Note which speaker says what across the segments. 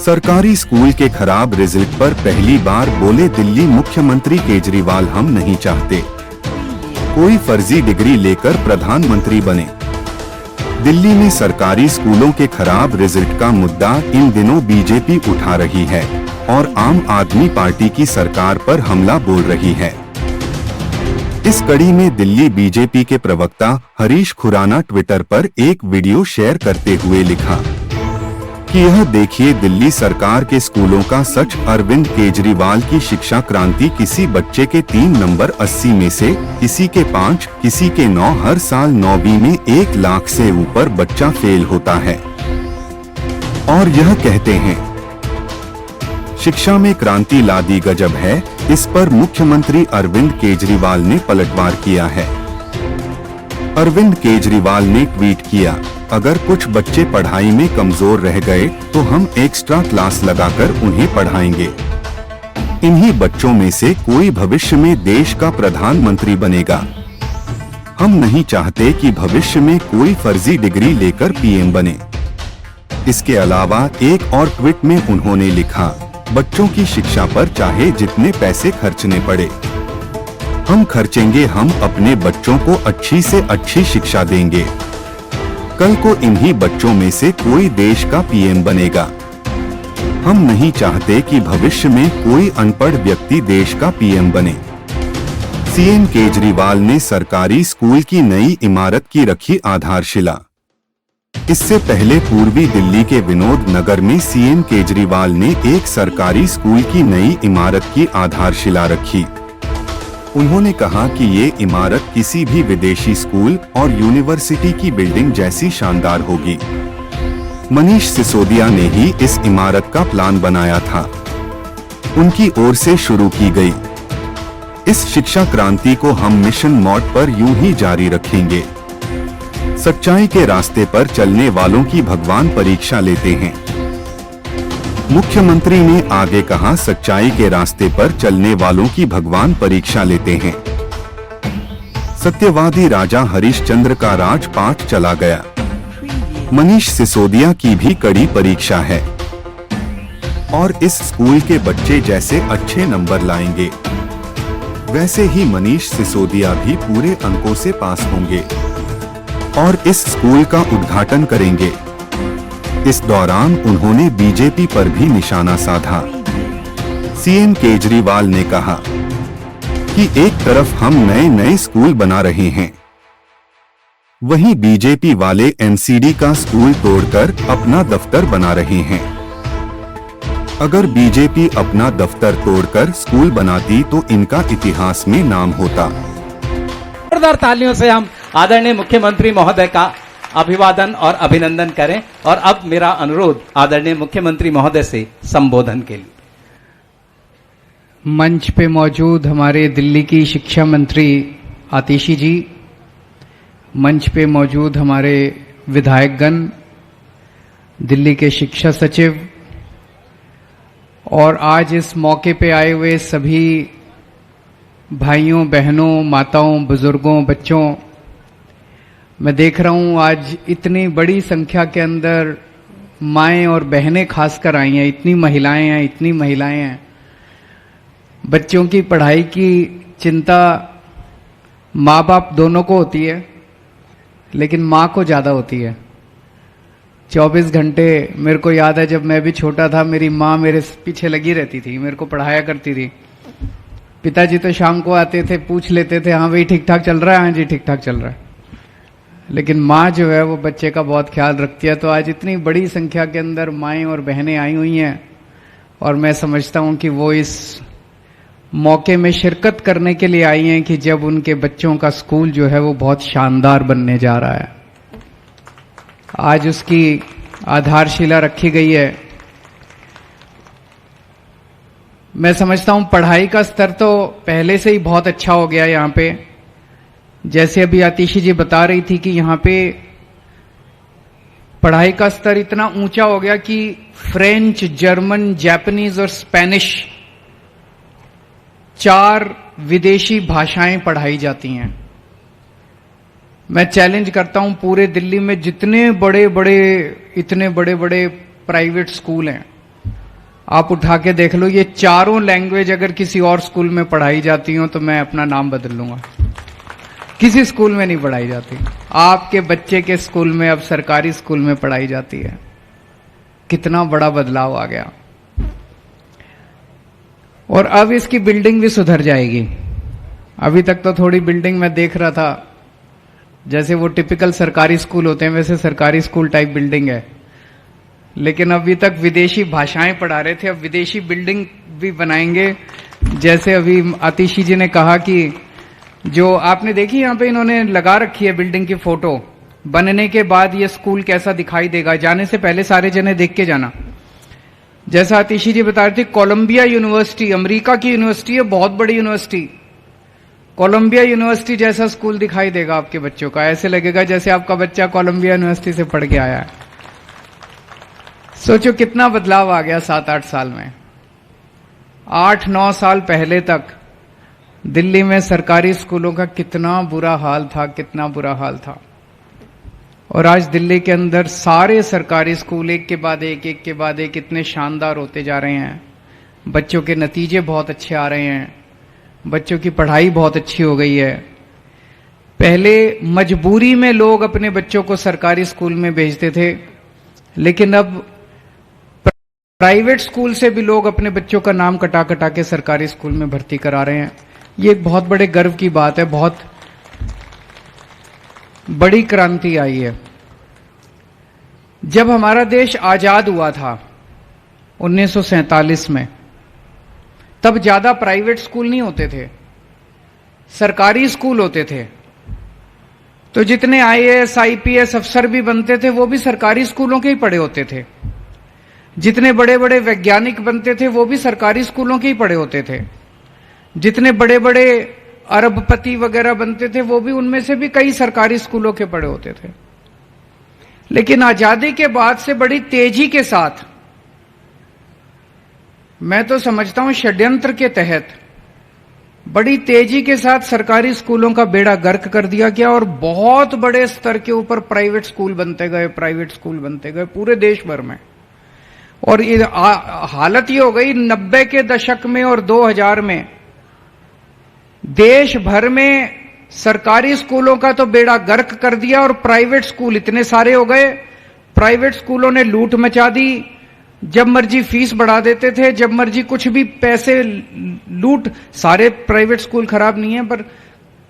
Speaker 1: सरकारी स्कूल के खराब रिजल्ट पर पहली बार बोले दिल्ली मुख्यमंत्री केजरीवाल, हम नहीं चाहते कोई फर्जी डिग्री लेकर प्रधानमंत्री बने। दिल्ली में सरकारी स्कूलों के खराब रिजल्ट का मुद्दा इन दिनों बीजेपी उठा रही है और आम आदमी पार्टी की सरकार पर हमला बोल रही है। इस कड़ी में दिल्ली बीजेपी के प्रवक्ता हरीश खुराना ट्विटर पर एक वीडियो शेयर करते हुए लिखा कि यह देखिए दिल्ली सरकार के स्कूलों का सच। अरविंद केजरीवाल की शिक्षा क्रांति, किसी बच्चे के 3 नंबर 80 में से, किसी के 5, किसी के 9। हर साल 9वीं में 1 लाख से ऊपर बच्चा फेल होता है और यह कहते हैं शिक्षा में क्रांति ला दी, गजब है। इस पर मुख्यमंत्री अरविंद केजरीवाल ने पलटवार किया है। अरविंद केजरीवाल ने ट्वीट किया, अगर कुछ बच्चे पढ़ाई में कमजोर रह गए तो हम एक्स्ट्रा क्लास लगाकर उन्हें पढ़ाएंगे। इन्हीं बच्चों में से कोई भविष्य में देश का प्रधानमंत्री बनेगा। हम नहीं चाहते कि भविष्य में कोई फर्जी डिग्री लेकर पीएम बने। इसके अलावा एक और ट्वीट में उन्होंने लिखा, बच्चों की शिक्षा पर चाहे जितने पैसे खर्चने पड़े हम खर्चेंगे, हम अपने बच्चों को अच्छी से अच्छी शिक्षा देंगे। कल को इन्हीं बच्चों में से कोई देश का पीएम बनेगा। हम नहीं चाहते कि भविष्य में कोई अनपढ़ व्यक्ति देश का पीएम बने। सीएम केजरीवाल ने सरकारी स्कूल की नई इमारत की रखी आधारशिला। इससे पहले पूर्वी दिल्ली के विनोद नगर में सीएम केजरीवाल ने एक सरकारी स्कूल की नई इमारत की आधारशिला रखी। उन्होंने कहा कि ये इमारत किसी भी विदेशी स्कूल और यूनिवर्सिटी की बिल्डिंग जैसी शानदार होगी। मनीष सिसोदिया ने ही इस इमारत का प्लान बनाया था, उनकी ओर से शुरू की गई। इस शिक्षा क्रांति को हम मिशन मोड पर यूं ही जारी रखेंगे। सच्चाई के रास्ते पर चलने वालों की भगवान परीक्षा लेते हैं। मुख्यमंत्री ने आगे कहा, सच्चाई के रास्ते पर चलने वालों की भगवान परीक्षा लेते हैं। सत्यवादी राजा हरिश्चंद्र का राजपाट चला गया। मनीष सिसोदिया की भी कड़ी परीक्षा है और इस स्कूल के बच्चे जैसे अच्छे नंबर लाएंगे वैसे ही मनीष सिसोदिया भी पूरे अंकों से पास होंगे और इस स्कूल का उद्घाटन करेंगे। इस दौरान उन्होंने बीजेपी पर भी निशाना साधा। सीएम केजरीवाल ने कहा कि एक तरफ हम नए नए स्कूल बना रहे हैं, वहीं बीजेपी वाले एनसीडी का स्कूल तोड़कर अपना दफ्तर बना रहे हैं। अगर बीजेपी अपना दफ्तर तोड़कर स्कूल बनाती तो इनका इतिहास में नाम होता।
Speaker 2: जोरदार तालियों से हम आदरणीय मुख्यमंत्री महोदय का अभिवादन और अभिनंदन करें। और अब मेरा अनुरोध आदरणीय मुख्यमंत्री महोदय से संबोधन के लिए।
Speaker 3: मंच पे मौजूद हमारे दिल्ली की शिक्षा मंत्री आतिशी जी, मंच पे मौजूद हमारे विधायकगण, दिल्ली के शिक्षा सचिव और आज इस मौके पे आए हुए सभी भाइयों बहनों, माताओं, बुजुर्गों, बच्चों, मैं देख रहा हूं आज इतनी बड़ी संख्या के अंदर माएं और बहनें खासकर आई हैं। इतनी महिलाएं हैं। बच्चों की पढ़ाई की चिंता माँ बाप दोनों को होती है, लेकिन माँ को ज्यादा होती है। 24 घंटे मेरे को याद है, जब मैं भी छोटा था मेरी माँ मेरे पीछे लगी रहती थी, मेरे को पढ़ाया करती थी। पिताजी तो शाम को आते थे, पूछ लेते थे, हाँ भाई ठीक ठाक चल रहा है, हाँ जी ठीक ठाक चल रहा है। लेकिन माँ जो है वो बच्चे का बहुत ख्याल रखती है। तो आज इतनी बड़ी संख्या के अंदर माएं और बहनें आई हुई हैं और मैं समझता हूं कि वो इस मौके में शिरकत करने के लिए आई हैं कि जब उनके बच्चों का स्कूल जो है वो बहुत शानदार बनने जा रहा है। आज उसकी आधारशिला रखी गई है। मैं समझता हूं पढ़ाई का स्तर तो पहले से ही बहुत अच्छा हो गया यहाँ पे। जैसे अभी आतिशी जी बता रही थी कि यहाँ पे पढ़ाई का स्तर इतना ऊंचा हो गया कि फ्रेंच, जर्मन, जापानीज और स्पेनिश 4 विदेशी भाषाएं पढ़ाई जाती हैं। मैं चैलेंज करता हूं पूरे दिल्ली में जितने बड़े बड़े प्राइवेट स्कूल हैं आप उठा के देख लो, ये चारों लैंग्वेज अगर किसी और स्कूल में पढ़ाई जाती हो तो मैं अपना नाम बदल लूंगा। किसी स्कूल में नहीं पढ़ाई जाती, आपके बच्चे के स्कूल में अब सरकारी स्कूल में पढ़ाई जाती है। कितना बड़ा बदलाव आ गया। और अब इसकी बिल्डिंग भी सुधर जाएगी। अभी तक तो थोड़ी बिल्डिंग मैं देख रहा था, जैसे वो टिपिकल सरकारी स्कूल होते हैं वैसे सरकारी स्कूल टाइप बिल्डिंग है, लेकिन अभी तक विदेशी भाषाएं पढ़ा रहे थे, अब विदेशी बिल्डिंग भी बनाएंगे। जैसे अभी आतिशी जी ने कहा कि जो आपने देखी यहां पे इन्होंने लगा रखी है बिल्डिंग की फोटो, बनने के बाद ये स्कूल कैसा दिखाई देगा, जाने से पहले सारे जने देख के जाना। जैसा आतिशी जी बता रहे थे, कोलंबिया यूनिवर्सिटी अमेरिका की यूनिवर्सिटी है, बहुत बड़ी यूनिवर्सिटी। कोलंबिया यूनिवर्सिटी जैसा स्कूल दिखाई देगा आपके बच्चों का, ऐसे लगेगा जैसे आपका बच्चा कोलंबिया यूनिवर्सिटी से पढ़ के आया है। सोचो कितना बदलाव आ गया 7-8 साल में। 8-9 साल पहले तक दिल्ली में सरकारी स्कूलों का कितना बुरा हाल था, कितना बुरा हाल था। और आज दिल्ली के अंदर सारे सरकारी स्कूल एक के बाद एक इतने शानदार होते जा रहे हैं। बच्चों के नतीजे बहुत अच्छे आ रहे हैं, बच्चों की पढ़ाई बहुत अच्छी हो गई है। पहले मजबूरी में लोग अपने बच्चों को सरकारी स्कूल में भेजते थे, लेकिन अब प्राइवेट स्कूल से भी लोग अपने बच्चों का नाम कटा कटा के सरकारी स्कूल में भर्ती करा रहे हैं। ये एक बहुत बड़े गर्व की बात है, बहुत बड़ी क्रांति आई है। जब हमारा देश आजाद हुआ था 1947 में, तब ज्यादा प्राइवेट स्कूल नहीं होते थे, सरकारी स्कूल होते थे। तो जितने आईएएस आईपीएस अफसर भी बनते थे वो भी सरकारी स्कूलों के ही पढ़े होते थे। जितने बड़े बड़े वैज्ञानिक बनते थे वो भी सरकारी स्कूलों के ही पढ़े होते थे। जितने बड़े बड़े अरबपति वगैरह बनते थे वो भी उनमें से भी कई सरकारी स्कूलों के पढ़े होते थे। लेकिन आजादी के बाद से बड़ी तेजी के साथ, मैं तो समझता हूं षड्यंत्र के तहत, बड़ी तेजी के साथ सरकारी स्कूलों का बेड़ा गर्क कर दिया गया और बहुत बड़े स्तर के ऊपर प्राइवेट स्कूल बनते गए पूरे देश भर में। और ये हालत ये हो गई 90 के दशक में और 2000 में देश भर में सरकारी स्कूलों का तो बेड़ा गर्क कर दिया और प्राइवेट स्कूल इतने सारे हो गए। प्राइवेट स्कूलों ने लूट मचा दी, जब मर्जी फीस बढ़ा देते थे, जब मर्जी कुछ भी पैसे लूट। सारे प्राइवेट स्कूल खराब नहीं है, पर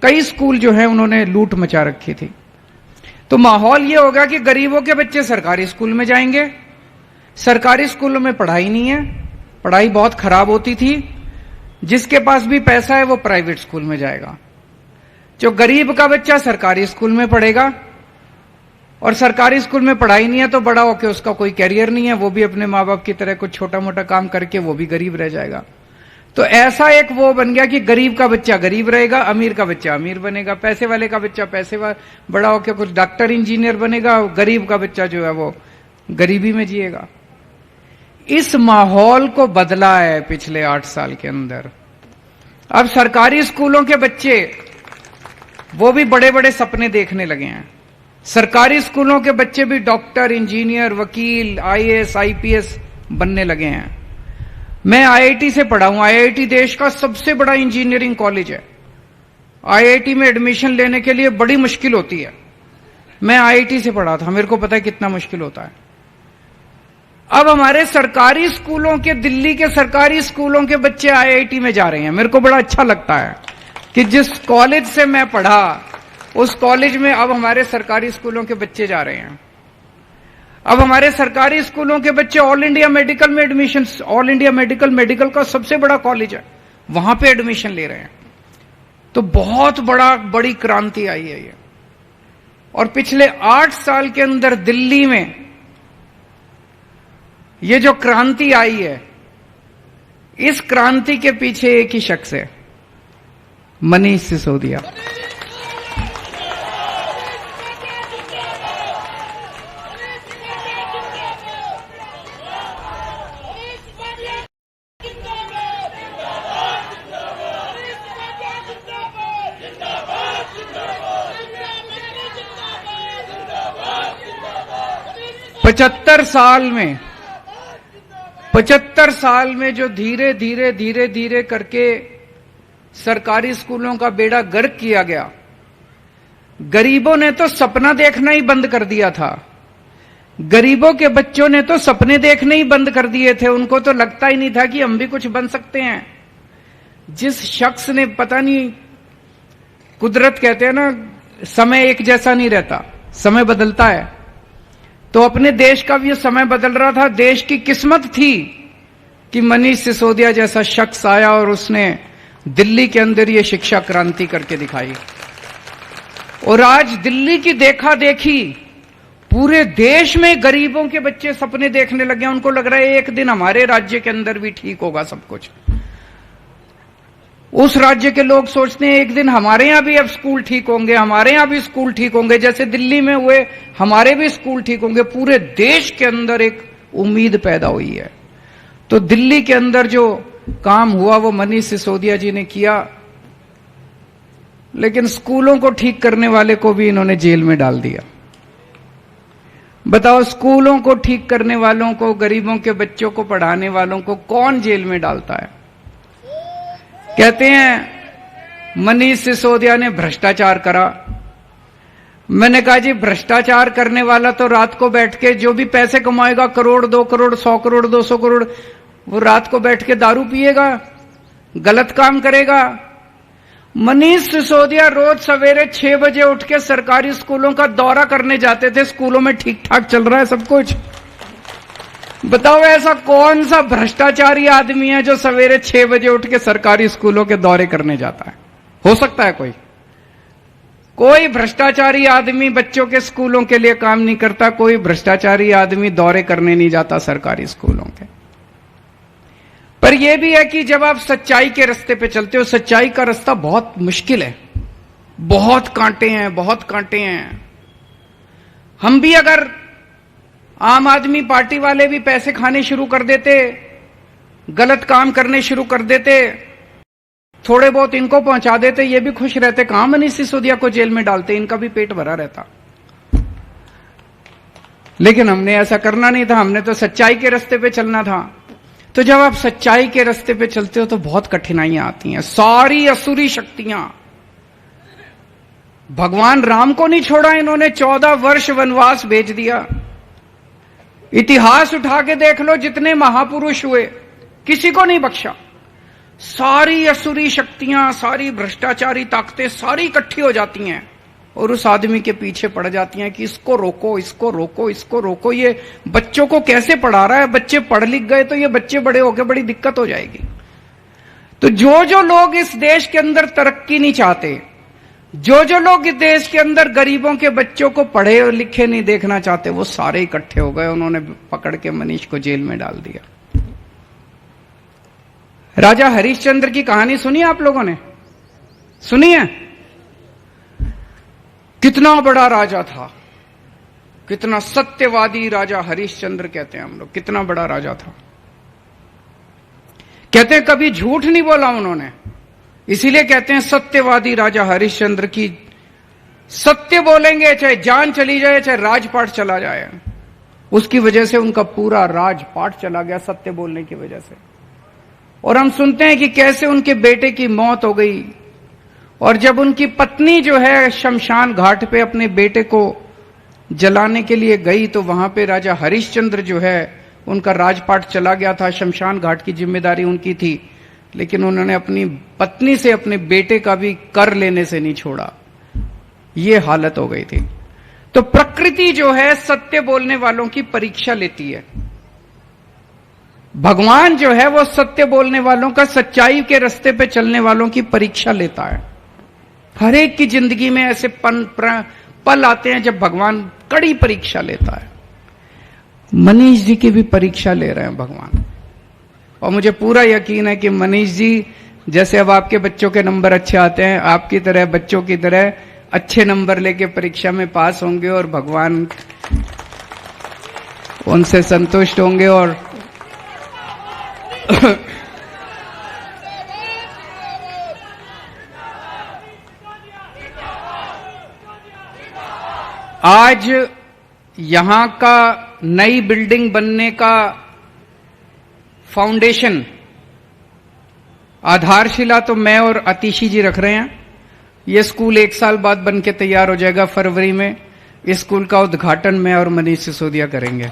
Speaker 3: कई स्कूल जो है उन्होंने लूट मचा रखी थी। तो माहौल ये होगा कि गरीबों के बच्चे सरकारी स्कूल में जाएंगे। सरकारी स्कूलों में पढ़ाई नहीं है, पढ़ाई बहुत खराब होती थी। जिसके पास भी पैसा है वो प्राइवेट स्कूल में जाएगा। जो गरीब का बच्चा सरकारी स्कूल में पढ़ेगा, और सरकारी स्कूल में पढ़ाई नहीं है तो बड़ा होकर उसका कोई कैरियर नहीं है, वो भी अपने माँ बाप की तरह कुछ छोटा मोटा काम करके वो भी गरीब रह जाएगा। तो ऐसा एक वो बन गया कि गरीब का बच्चा गरीब रहेगा, अमीर का बच्चा अमीर बनेगा, पैसे वाले का बच्चा बड़ा होकर कुछ डॉक्टर इंजीनियर बनेगा, गरीब का बच्चा जो है वो गरीबी में जिएगा। इस माहौल को बदला है पिछले 8 साल के अंदर। अब सरकारी स्कूलों के बच्चे वो भी बड़े बड़े सपने देखने लगे हैं। सरकारी स्कूलों के बच्चे भी डॉक्टर इंजीनियर वकील आईएएस आईपीएस बनने लगे हैं। मैं आईआईटी से पढ़ा हूं, आईआईटी देश का सबसे बड़ा इंजीनियरिंग कॉलेज है। आईआईटी में एडमिशन लेने के लिए बड़ी मुश्किल होती है। मैं आईआईटी से पढ़ा था, मेरे को पता है कितना मुश्किल होता है। अब हमारे सरकारी स्कूलों के, दिल्ली के सरकारी स्कूलों के बच्चे आईआईटी में जा रहे हैं। मेरे को बड़ा अच्छा लगता है कि जिस कॉलेज से मैं पढ़ा उस कॉलेज में अब हमारे सरकारी स्कूलों के बच्चे जा रहे हैं। अब हमारे सरकारी स्कूलों के बच्चे ऑल इंडिया मेडिकल में एडमिशन, ऑल इंडिया मेडिकल का सबसे बड़ा कॉलेज है, वहां पे एडमिशन ले रहे हैं। तो बहुत बड़ी क्रांति आई है ये। और पिछले 8 साल के अंदर दिल्ली में ये जो क्रांति आई है, इस क्रांति के पीछे एक ही शख्स है, मनीष सिसोदिया। $75 साल में 75 साल में जो धीरे धीरे धीरे धीरे करके सरकारी स्कूलों का बेड़ा गर्क किया गया, गरीबों ने तो सपना देखना ही बंद कर दिया था। गरीबों के बच्चों ने तो सपने देखने ही बंद कर दिए थे। उनको तो लगता ही नहीं था कि हम भी कुछ बन सकते हैं। जिस शख्स ने, पता नहीं, कुदरत कहते हैं ना, समय एक जैसा नहीं रहता, समय बदलता है। तो अपने देश का भी समय बदल रहा था। देश की किस्मत थी कि मनीष सिसोदिया जैसा शख्स आया और उसने दिल्ली के अंदर ये शिक्षा क्रांति करके दिखाई। और आज दिल्ली की देखा देखी पूरे देश में गरीबों के बच्चे सपने देखने लगे। उनको लग रहा है एक दिन हमारे राज्य के अंदर भी ठीक होगा सब कुछ। उस राज्य के लोग सोचते हैं एक दिन हमारे यहां भी अब स्कूल ठीक होंगे, हमारे यहां भी स्कूल ठीक होंगे, जैसे दिल्ली में हुए हमारे भी स्कूल ठीक होंगे। पूरे देश के अंदर एक उम्मीद पैदा हुई है। तो दिल्ली के अंदर जो काम हुआ वो मनीष सिसोदिया जी ने किया, लेकिन स्कूलों को ठीक करने वाले को भी इन्होंने जेल में डाल दिया। बताओ, स्कूलों को ठीक करने वालों को, गरीबों के बच्चों को पढ़ाने वालों को कौन जेल में डालता है? कहते हैं मनीष सिसोदिया ने भ्रष्टाचार करा। मैंने कहा जी, भ्रष्टाचार करने वाला तो रात को बैठ के जो भी पैसे कमाएगा, करोड़, 2 करोड़, 100 करोड़, 200 करोड़, वो रात को बैठ के दारू पिएगा, गलत काम करेगा। मनीष सिसोदिया रोज सवेरे 6 बजे उठ के सरकारी स्कूलों का दौरा करने जाते थे। स्कूलों में ठीक ठाक चल रहा है सब कुछ। बताओ, ऐसा कौन सा भ्रष्टाचारी आदमी है जो सवेरे 6 बजे उठ के सरकारी स्कूलों के दौरे करने जाता है? हो सकता है कोई भ्रष्टाचारी आदमी बच्चों के स्कूलों के लिए काम नहीं करता। कोई भ्रष्टाचारी आदमी दौरे करने नहीं जाता सरकारी स्कूलों के। पर यह भी है कि जब आप सच्चाई के रास्ते पे चलते हो, सच्चाई का रास्ता बहुत मुश्किल है, बहुत कांटे हैं, बहुत कांटे हैं। हम भी अगर आम आदमी पार्टी वाले भी पैसे खाने शुरू कर देते, गलत काम करने शुरू कर देते, थोड़े बहुत इनको पहुंचा देते, ये भी खुश रहते। कहां मनीष सिसोदिया को जेल में डालते, इनका भी पेट भरा रहता। लेकिन हमने ऐसा करना नहीं था। हमने तो सच्चाई के रास्ते पे चलना था। तो जब आप सच्चाई के रास्ते पे चलते हो तो बहुत कठिनाइयां आती हैं। सारी असुरी शक्तियां, भगवान राम को नहीं छोड़ा इन्होंने, 14 वर्ष वनवास भेज दिया। इतिहास उठा के देख लो, जितने महापुरुष हुए किसी को नहीं बख्शा। सारी असुरी शक्तियां, सारी भ्रष्टाचारी ताकतें सारी इकट्ठी हो जाती हैं और उस आदमी के पीछे पड़ जाती हैं कि इसको रोको, इसको रोको, इसको रोको। ये बच्चों को कैसे पढ़ा रहा है? बच्चे पढ़ लिख गए तो ये बच्चे बड़े होकर बड़ी दिक्कत हो जाएगी। तो जो लोग इस देश के अंदर तरक्की नहीं चाहते, जो लोग इस देश के अंदर गरीबों के बच्चों को पढ़े और लिखे नहीं देखना चाहते, वो सारे इकट्ठे हो गए। उन्होंने पकड़ के मनीष को जेल में डाल दिया। राजा हरिश्चंद्र की कहानी सुनी आप लोगों ने? सुनी है? कितना बड़ा राजा था, कितना सत्यवादी राजा हरिश्चंद्र कहते हैं हम लोग। कितना बड़ा राजा था। कहते हैं कभी झूठ नहीं बोला उन्होंने, इसीलिए कहते हैं सत्यवादी राजा हरिश्चंद्र की। सत्य बोलेंगे चाहे जान चली जाए, चाहे राजपाट चला जाए। उसकी वजह से उनका पूरा राजपाट चला गया, सत्य बोलने की वजह से। और हम सुनते हैं कि कैसे उनके बेटे की मौत हो गई। और जब उनकी पत्नी जो है शमशान घाट पे अपने बेटे को जलाने के लिए गई, तो वहां पे राजा हरिश्चंद्र जो है, उनका राजपाट चला गया था। शमशान घाट की जिम्मेदारी उनकी थी, लेकिन उन्होंने अपनी पत्नी से अपने बेटे का भी कर लेने से नहीं छोड़ा। ये हालत हो गई थी। तो प्रकृति जो है सत्य बोलने वालों की परीक्षा लेती है। भगवान जो है वो सत्य बोलने वालों का, सच्चाई के रास्ते पे चलने वालों की परीक्षा लेता है। हर एक की जिंदगी में ऐसे पल आते हैं जब भगवान कड़ी परीक्षा लेता है। मनीष जी की भी परीक्षा ले रहे हैं भगवान। और मुझे पूरा यकीन है कि मनीष जी, जैसे अब आपके बच्चों के नंबर अच्छे आते हैं, आपकी तरह बच्चों की तरह अच्छे नंबर लेके परीक्षा में पास होंगे और भगवान उनसे संतुष्ट होंगे। और आज यहां का नई बिल्डिंग बनने का फाउंडेशन, आधारशिला तो मैं और अतिशी जी रख रहे हैं। ये स्कूल 1 साल बाद बन के तैयार हो जाएगा फरवरी में। इस स्कूल का उद्घाटन मैं और मनीष सिसोदिया करेंगे।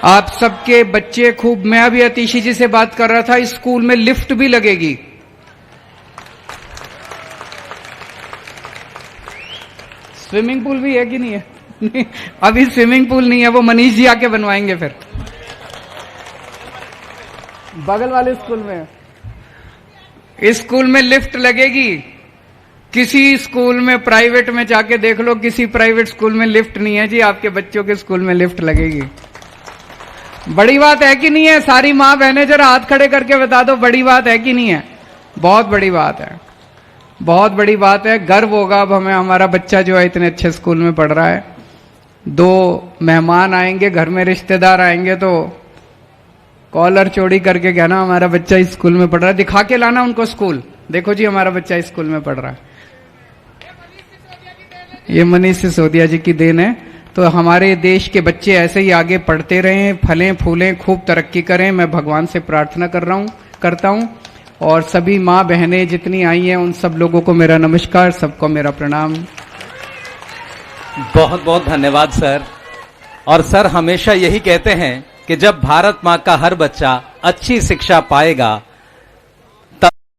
Speaker 3: आप सबके बच्चे खूब, मैं अभी अतिशी जी से बात कर रहा था, इस स्कूल में लिफ्ट भी लगेगी। स्विमिंग पूल भी है कि नहीं है? अभी स्विमिंग पूल नहीं है, वो मनीष जी आके बनवाएंगे फिर बगल वाले स्कूल में। इस स्कूल में लिफ्ट लगेगी। किसी स्कूल में प्राइवेट में जाके देख लो, किसी प्राइवेट स्कूल में लिफ्ट नहीं है जी, आपके बच्चों के स्कूल में लिफ्ट लगेगी। बड़ी बात है कि नहीं है? सारी मां बहनें जरा हाथ खड़े करके बता दो, बड़ी बात है कि नहीं है? बहुत बड़ी बात है, बहुत बड़ी बात है। गर्व होगा अब हमें, हमारा बच्चा जो है इतने अच्छे स्कूल में पढ़ रहा है। 2 मेहमान आएंगे, घर में रिश्तेदार आएंगे तो कॉलर चोरी करके कहना हमारा बच्चा इस स्कूल में पढ़ रहा है, दिखा के लाना उनको स्कूल, देखो जी हमारा बच्चा इस स्कूल में पढ़ रहा है। ये मनीष सिसोदिया जी की देन है। तो हमारे देश के बच्चे ऐसे ही आगे पढ़ते रहें, फलें फूलें, खूब तरक्की करें, मैं भगवान से प्रार्थना करता हूं। और सभी माँ बहनें जितनी आई हैं उन सब लोगों को मेरा नमस्कार, सबको मेरा प्रणाम।
Speaker 2: बहुत बहुत धन्यवाद सर। और सर हमेशा यही कहते हैं कि जब भारत माँ का हर बच्चा अच्छी शिक्षा पाएगा